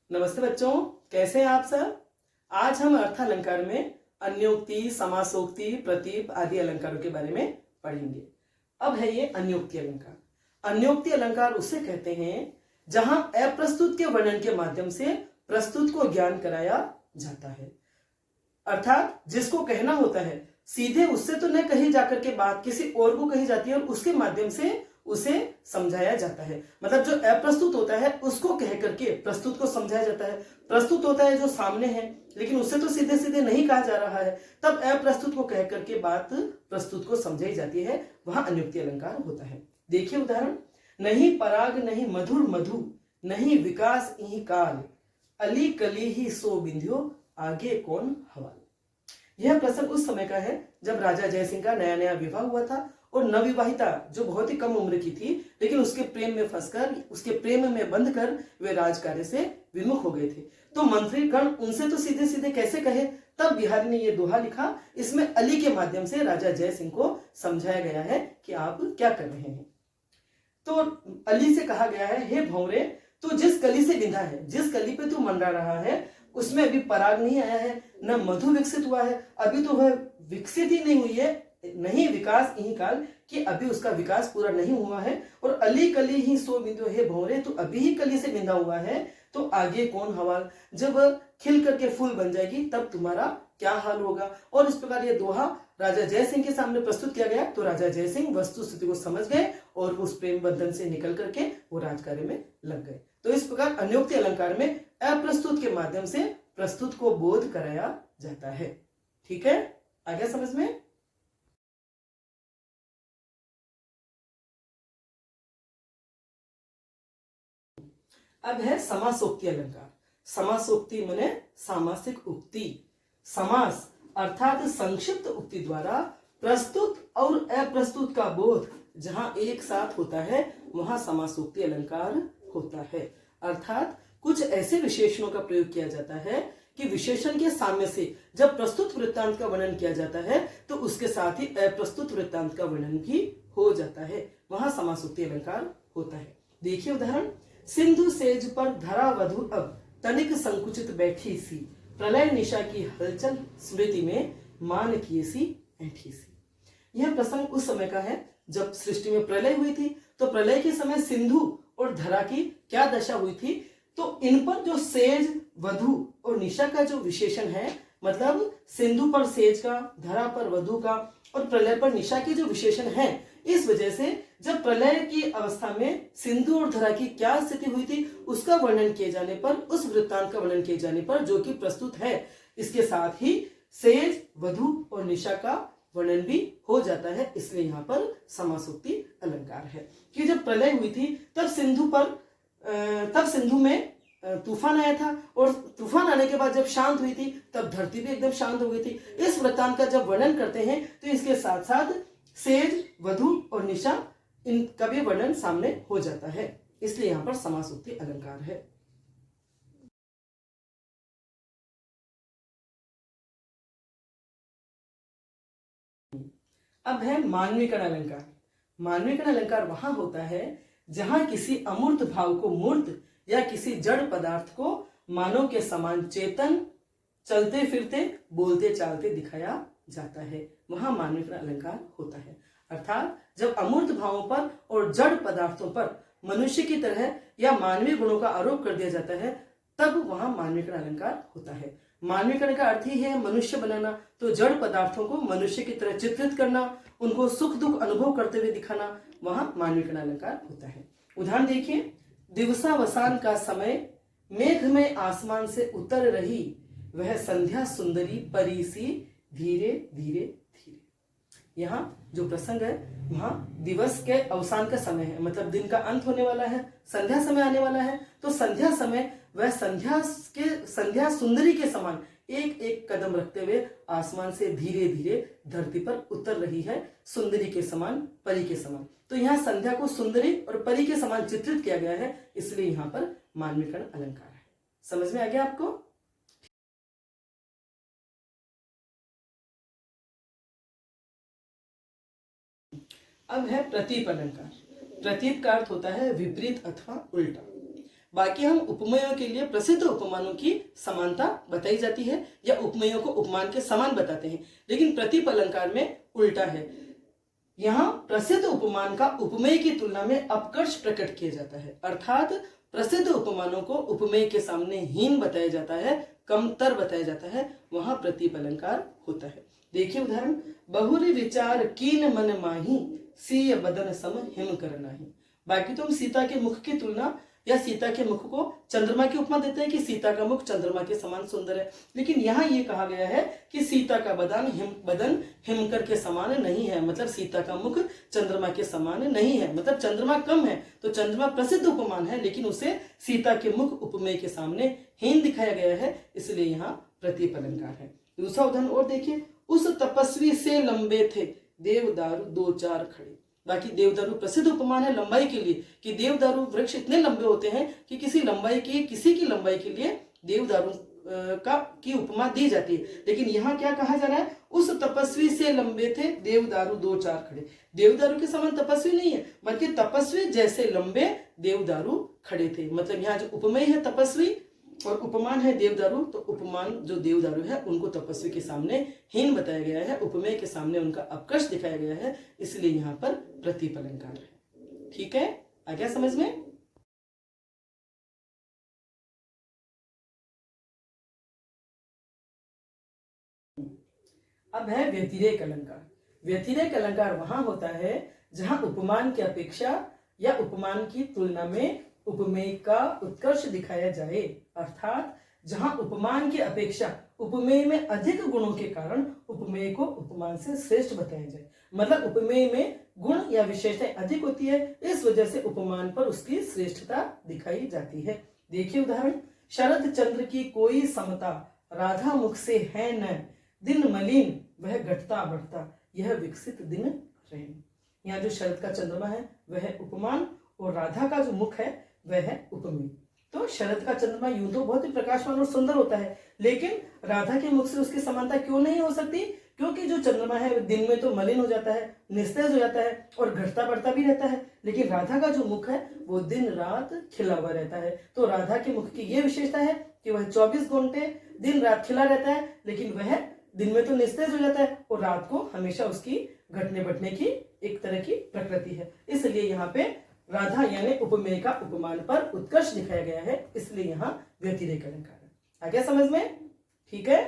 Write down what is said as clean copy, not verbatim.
नमस्ते बच्चों, कैसे हैं आप सब। आज हम अर्थालंकार में अन्योक्ति, समासोक्ति, प्रतीप आदि अलंकारों के बारे में पढ़ेंगे। अब है ये अन्योक्ति अलंकार। अन्योक्ति अलंकार उसे कहते हैं जहां अप्रस्तुत के वर्णन के माध्यम से प्रस्तुत को ज्ञान कराया जाता है। अर्थात जिसको कहना होता है सीधे उससे तो न कही जाकर के बात किसी और को कही जाती है और उसके माध्यम से उसे समझाया जाता है। मतलब जो अप्रस्तुत होता है उसको कह करके प्रस्तुत को समझाया जाता है। प्रस्तुत होता है जो सामने है, लेकिन उससे तो सीधे सीधे नहीं कहा जा रहा है, तब अप्रस्तुत को कह करके बात प्रस्तुत को समझाई जाती है, वहां अन्योक्ति अलंकार होता है। देखिए उदाहरण, नहीं पराग नहीं मधुर मधु, नहीं विकास इहि काल, अली कली ही सो बिंध्यो, आगे कौन हवाल। यह प्रसंग उस समय का है जब राजा जयसिंह का नया नया विवाह हुआ था और नवविवाहिता जो बहुत ही कम उम्र की थी, लेकिन उसके प्रेम में फंसकर, उसके प्रेम में बंधकर वे राजकार्य से विमुख हो गए थे। तो मंत्री गण उनसे तो सीधे सीधे कैसे कहे, तब बिहारी ने यह दोहा लिखा। इसमें अली के माध्यम से राजा जयसिंह को समझाया गया है कि आप क्या कर रहे हैं। तो अली से कहा गया है, हे भंवरे, तू जिस कली से बिंधा है, जिस कली पे तू मंडरा रहा है, उसमें अभी पराग नहीं आया है, न मधु विकसित हुआ है, अभी तो वह विकसित ही नहीं हुई है, नहीं विकास यही काल कि अभी उसका विकास पूरा नहीं हुआ है। और अली कली ही सो बिंदु, हे भंवरे, तो अभी ही कली से बिंधा हुआ है, तो आगे कौन हवाल, जब खिल करके फूल बन जाएगी तब तुम्हारा क्या हाल होगा। और इस प्रकार ये दोहा राजा जयसिंह के सामने प्रस्तुत किया गया। तो राजा जयसिंह वस्तु स्थिति को समझ गए और उस प्रेम बंधन से निकल करके वो राजकार्य में लग गए। तो इस प्रकार अन्योक्ति अलंकार में अप्रस्तुत के माध्यम से प्रस्तुत को बोध कराया जाता है। ठीक है, आ गया समझ में। अब है समासोक्ति अलंकार। समासोक्ति माने सामासिक उक्ति। समास अर्थात संक्षिप्त उक्ति द्वारा प्रस्तुत और अप्रस्तुत का बोध जहां एक साथ होता है वहां समासोक्ति अलंकार होता है। अर्थात कुछ ऐसे विशेषणों का प्रयोग किया जाता है कि विशेषण के सामने से जब प्रस्तुत वृत्तांत का वर्णन किया जाता है तो उसके साथ ही अप्रस्तुत वृत्तांत का वर्णन भी हो जाता है, वहां समासोक्ति अलंकार होता है। देखिए उदाहरण, सिंधु सेज पर धरा वधु अब, तनिक संकुचित बैठी सी, प्रलय निशा की हलचल स्मृति में मान किए सी ऐठी सी। यह प्रसंग उस समय का है जब सृष्टि में प्रलय हुई थी। तो प्रलय के समय सिंधु और धरा की क्या दशा हुई थी, तो इन पर जो सेज, वधु और निशा का जो विशेषण है, मतलब सिंधु पर सेज का, धरा पर वधु का और प्रलय पर निशा की जो विशेषण है, इस वजह से जब प्रलय की अवस्था में सिंधु और धरा की क्या स्थिति हुई थी उसका वर्णन किए जाने पर, उस वृत्तांत का वर्णन किए जाने पर जो कि प्रस्तुत है, इसके साथ ही सेज, वधु और निशा का वर्णन भी हो जाता है। इसलिए यहाँ पर समासोक्ति अलंकार है कि जब प्रलय हुई थी तब सिंधु में तूफान आया था और तूफान आने के बाद जब शांत हुई थी तब धरती भी एकदम शांत हो गई थी। इस वृत्तांत का जब वर्णन करते हैं तो इसके साथ साथ सेज, वधु और निशा इनका भी वर्णन सामने हो जाता है, इसलिए यहां पर समासोक्ति अलंकार है। अब है मानवीकरण अलंकार। मानवीकरण अलंकार वहां होता है जहां किसी अमूर्त भाव को मूर्त या किसी जड़ पदार्थ को मानव के समान चेतन, चलते फिरते, बोलते चालते दिखाया जाता है, वहां मानवीकरण अलंकार होता है। अर्थात जब अमूर्त भावों पर और जड़ पदार्थों पर मनुष्य की तरह या मानवीय गुणों का आरोप कर दिया जाता है, तब वहां मानवीकरण अलंकार होता है। मानवीकरण का अर्थ ही है मनुष्य बनाना। तो जड़ पदार्थों को मनुष्य की तरह चित्रित करना, उनको सुख दुख अनुभव करते हुए दिखाना, वहां मानवीकरण अलंकार होता है। उदाहरण देखिए, दिवसावसान का समय, मेघ में आसमान से उतर रही, वह संध्या सुंदरी परी सी, धीरे धीरे धीरे। यहाँ जो प्रसंग है वहां दिवस के अवसान का समय है, मतलब दिन का अंत होने वाला है, संध्या समय आने वाला है। तो संध्या समय वह संध्या सुंदरी के समान एक एक कदम रखते हुए आसमान से धीरे धीरे धरती पर उतर रही है, सुंदरी के समान, परी के समान। तो यहाँ संध्या को सुंदरी और परी के समान चित्रित किया गया है, इसलिए यहाँ पर मानवीकरण अलंकार है। समझ में आ गया आपको। अब है प्रतीप अलंकार। प्रतीप का अर्थ होता है विपरीत अथवा उल्टा। बाकी हम उपमेयों के लिए प्रसिद्ध उपमानों की समानता बताई जाती है या उपमेयों को उपमान के समान बताते हैं, लेकिन प्रतीप अलंकार में उल्टा है। यहाँ प्रसिद्ध उपमान का उपमेय की तुलना में अपकर्ष प्रकट किया जाता है, अर्थात प्रसिद्ध उपमानों को उपमेय के सामने हीन बताया जाता है, कमतर बताया जाता है, वहां प्रतीप अलंकार होता है। देखिए उदाहरण, बहुरी विचार कीन मन माही, सीय बदन सम हिम कर नाही। बाकी तो हम सीता के मुख की तुलना या सीता के मुख को चंद्रमा की उपमा देते हैं कि सीता का मुख चंद्रमा के समान सुंदर है, लेकिन यहाँ ये कहा गया है कि सीता का बदन हिमकर के समान नहीं है, मतलब सीता का मुख चंद्रमा के समान नहीं है, मतलब चंद्रमा कम है। तो चंद्रमा प्रसिद्ध उपमान है, लेकिन उसे सीता के मुख उपमेय के सामने हीन दिखाया गया है, इसलिए यहाँ प्रतीप अलंकार है। दूसरा उदाहरण और देखिए, उस तपस्वी से लंबे थे देवदारू दो चार खड़े। बाकी देवदारू प्रसिद्ध उपमान है लंबाई के लिए कि देवदारू वृक्ष इतने लंबे होते हैं कि किसी की लंबाई के लिए देवदारू की उपमा दी जाती है, लेकिन यहाँ क्या कहा जा रहा है, उस तपस्वी से लंबे थे देवदारू दो चार खड़े। देवदारू के समान तपस्वी नहीं है, बल्कि तपस्वी जैसे लंबे देवदारू खड़े थे। मतलब यहाँ जो उपमेय है तपस्वी और उपमान है देवदारू, तो उपमान जो देवदारू है उनको तपस्वी के सामने हीन बताया गया है, उपमेय के सामने उनका अपकर्ष दिखाया गया है, इसलिए यहाँ पर प्रतीप अलंकार है। ठीक है, आ गया समझ में? अब है व्यतिरेक अलंकार। व्यतिरेक अलंकार वहां होता है जहां उपमान की अपेक्षा या उपमान की तुलना में उपमेय का उत्कर्ष दिखाया जाए, अर्थात जहां उपमान की अपेक्षा उपमेय में अधिक गुणों के कारण उपमेय को उपमान से श्रेष्ठ बताया जाए। मतलब उपमेय में गुण या विशेषताएं अधिक होती है, इस वजह से उपमान पर उसकी श्रेष्ठता दिखाई जाती है। देखिए उदाहरण, शरद चंद्र की कोई समता, राधा मुख से है न, दिन मलिन वह घटता बढ़ता, यह विकसित दिन रहे। यहाँ जो शरद का चंद्रमा है वह है उपमान और राधा का जो मुख है वह है उपमेय। तो शरद का चंद्रमा यूं तो बहुत ही प्रकाशमान और सुंदर होता है, लेकिन राधा के मुख से उसकी समानता क्यों नहीं हो सकती? क्योंकि जो चंद्रमा है दिन में तो मलिन हो जाता है, निस्तेज हो जाता है और घटता बढ़ता भी रहता है, लेकिन राधा का जो मुख है वो दिन रात खिला हुआ रहता है। तो राधा के मुख की ये विशेषता है कि वह 24 घंटे दिन रात खिला रहता है, लेकिन वह दिन में तो निस्तेज हो जाता है और रात को हमेशा उसकी घटने बढ़ने की एक तरह की प्रकृति है। इसलिए यहाँ पे राधा यानी उपमेय का उपमान पर उत्कर्ष दिखाया गया है, इसलिए यहाँ व्यतिरेक अलंकार है। आ गया समझ में? ठीक है।